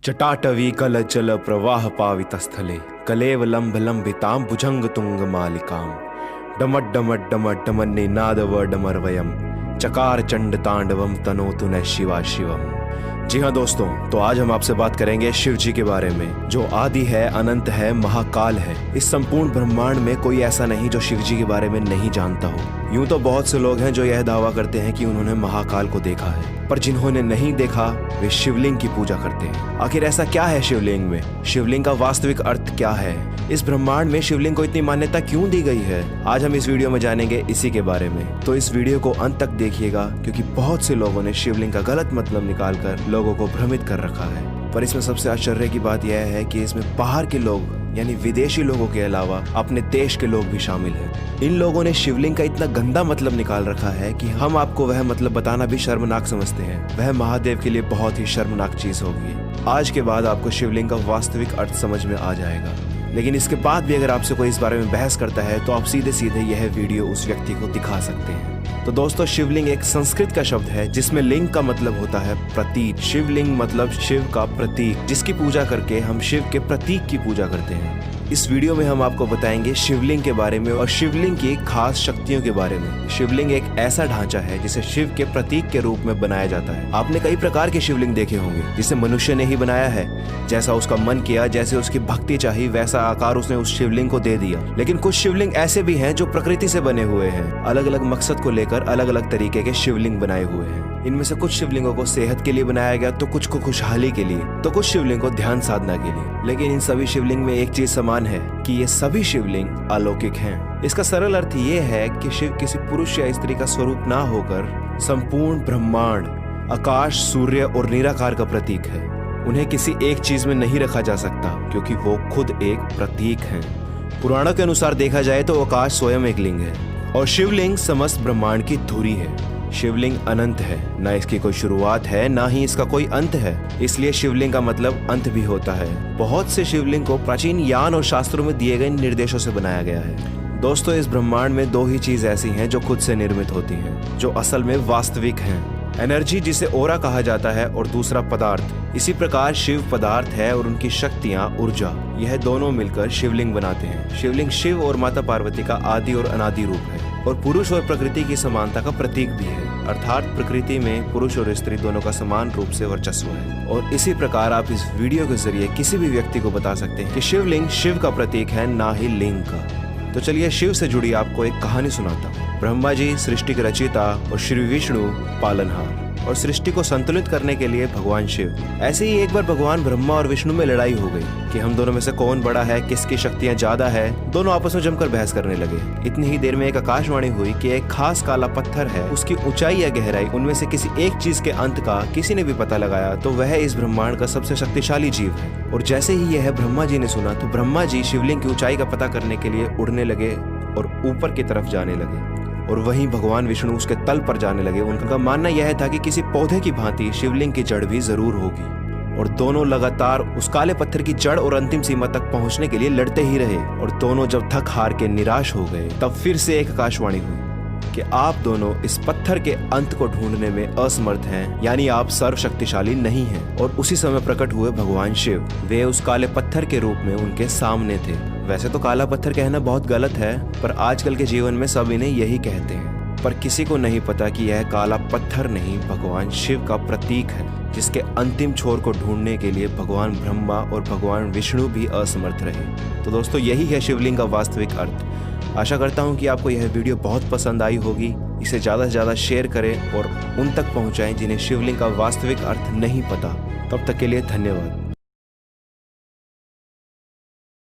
जटाटवी कलचल प्रवाह पावितस्थले कलेव लंब लंबितां भुजंग तुंग मालिकां डमट डमट डमट डमन्ने नादव डमरवयम चकार चंड तांडवम तनोतु न शिवा शिवम। जी हाँ दोस्तों, तो आज हम आपसे बात करेंगे शिव जी के बारे में, जो आदि है, अनंत है, महाकाल है। इस संपूर्ण ब्रह्मांड में कोई ऐसा नहीं जो शिव जी के बारे में नहीं जानता हो। यूं तो बहुत से लोग हैं जो यह दावा करते हैं कि उन्होंने महाकाल को देखा है, पर जिन्होंने नहीं देखा वे शिवलिंग की पूजा करते हैं। आखिर ऐसा क्या है शिवलिंग में? शिवलिंग का वास्तविक अर्थ क्या है? इस ब्रह्मांड में शिवलिंग को इतनी मान्यता क्यों दी गई है? आज हम इस वीडियो में जानेंगे इसी के बारे में। तो इस वीडियो को अंत तक देखिएगा, क्योंकि बहुत से लोगों ने शिवलिंग का गलत मतलब निकालकर लोगों को भ्रमित कर रखा है। पर इसमें सबसे आश्चर्य की बात यह है कि इसमें बाहर के लोग यानी विदेशी लोगों के अलावा अपने देश के लोग भी शामिल हैं। इन लोगों ने शिवलिंग का इतना गंदा मतलब निकाल रखा है कि हम आपको वह मतलब बताना भी शर्मनाक समझते हैं। वह महादेव के लिए बहुत ही शर्मनाक चीज होगी। आज के बाद आपको शिवलिंग का वास्तविक अर्थ समझ में आ जाएगा। लेकिन इसके बाद भी अगर आपसे कोई इस बारे में बहस करता है तो आप सीधे सीधे यह वीडियो उस व्यक्ति को दिखा सकते हैं। तो दोस्तों, शिवलिंग एक संस्कृत का शब्द है जिसमें लिंग का मतलब होता है प्रतीक। शिवलिंग मतलब शिव का प्रतीक, जिसकी पूजा करके हम शिव के प्रतीक की पूजा करते हैं। इस वीडियो में हम आपको बताएंगे शिवलिंग के बारे में और शिवलिंग की खास शक्तियों के बारे में। शिवलिंग एक ऐसा ढांचा है जिसे शिव के प्रतीक के रूप में बनाया जाता है। आपने कई प्रकार के शिवलिंग देखे होंगे जिसे मनुष्य ने ही बनाया है। जैसा उसका मन किया, जैसे उसकी भक्ति चाहिए, वैसा आकार उसने उस शिवलिंग को दे दिया। लेकिन कुछ शिवलिंग ऐसे भी हैं जो प्रकृति से बने हुए हैं। अलग अलग मकसद को लेकर अलग अलग तरीके के शिवलिंग बनाए हुए हैं। इनमें से कुछ शिवलिंगों को सेहत के लिए बनाया गया, तो कुछ को खुशहाली के लिए, तो कुछ शिवलिंग को ध्यान साधना के लिए। लेकिन इन सभी शिवलिंग में एक चीज समान है कि ये सभी शिवलिंग अलौकिक हैं। इसका सरल अर्थ ये है कि शिव किसी पुरुष या स्त्री का स्वरूप ना होकर संपूर्ण ब्रह्मांड, आकाश, सूर्य और निराकार का प्रतीक है। उन्हें किसी एक चीज में नहीं रखा जा सकता, क्योंकि वो खुद एक प्रतीक हैं। पुराणों के अनुसार देखा जाए तो आकाश स्वयं एक लिंग है और शिवलिंग समस्त ब्रह्मांड की धुरी है। शिवलिंग अनंत है, ना इसकी कोई शुरुआत है, ना ही इसका कोई अंत है। इसलिए शिवलिंग का मतलब अंत भी होता है। बहुत से शिवलिंग को प्राचीन यान और शास्त्रों में दिए गए निर्देशों से बनाया गया है। दोस्तों, इस ब्रह्मांड में दो ही चीज ऐसी हैं जो खुद से निर्मित होती हैं, जो असल में वास्तविक हैं। एनर्जी, जिसे ओरा कहा जाता है, और दूसरा पदार्थ। इसी प्रकार शिव पदार्थ है और उनकी शक्तियां ऊर्जा। यह दोनों मिलकर शिवलिंग बनाते हैं। शिवलिंग शिव और माता पार्वती का आदि और अनादि रूप है और पुरुष और प्रकृति की समानता का प्रतीक भी है। अर्थात प्रकृति में पुरुष और स्त्री दोनों का समान रूप से वर्चस्व है। और इसी प्रकार आप इस वीडियो के जरिए किसी भी व्यक्ति को बता सकते हैं कि शिवलिंग शिव का प्रतीक है, ना ही लिंग का। तो चलिए शिव से जुड़ी आपको एक कहानी सुनाता हूँ। ब्रह्मा जी सृष्टि के रचयिता और श्री विष्णु पालनहार, और सृष्टि को संतुलित करने के लिए भगवान शिव। ऐसे ही एक बार भगवान ब्रह्मा और विष्णु में लड़ाई हो गई कि हम दोनों में से कौन बड़ा है, किसकी शक्तियां ज्यादा है। दोनों आपस में जमकर बहस करने लगे। इतनी ही देर में एक आकाशवाणी हुई कि एक खास काला पत्थर है, उसकी ऊंचाई या गहराई, उनमें से किसी एक चीज के अंत का किसी ने भी पता लगाया तो वह इस ब्रह्मांड का सबसे शक्तिशाली जीव है। और जैसे ही यह ब्रह्मा जी ने सुना तो ब्रह्मा जी शिवलिंग की ऊंचाई का पता करने के लिए उड़ने लगे और ऊपर की तरफ जाने लगे। और वहीं भगवान विष्णु उसके तल पर जाने लगे। उनका मानना यह था कि किसी पौधे की भांति शिवलिंग की जड़ भी जरूर होगी। और दोनों लगातार उस काले पत्थर की जड़ और अंतिम सीमा तक पहुंचने के लिए लड़ते ही रहे। और दोनों जब थक हार के निराश हो गए तब फिर से एक आकाशवाणी हुई कि आप दोनों इस पत्थर के अंत को ढूंढने में असमर्थ हैं, यानी आप सर्वशक्तिशाली नहीं हैं। और उसी समय प्रकट हुए भगवान शिव। वे उस काले पत्थर के रूप में उनके सामने थे। वैसे तो काला पत्थर कहना बहुत गलत है, पर आजकल के जीवन में सब इन्हें यही कहते हैं। पर किसी को नहीं पता कि यह काला पत्थर नहीं, भगवान शिव का प्रतीक है, जिसके अंतिम छोर को ढूंढने के लिए भगवान ब्रह्मा और भगवान विष्णु भी असमर्थ रहे। तो दोस्तों, यही है शिवलिंग का वास्तविक अर्थ। आशा करता हूँ कि आपको यह वीडियो बहुत पसंद आई होगी। इसे ज़्यादा से ज़्यादा शेयर करें और उन तक पहुँचाएं जिन्हें शिवलिंग का वास्तविक अर्थ नहीं पता। तब तक के लिए धन्यवाद।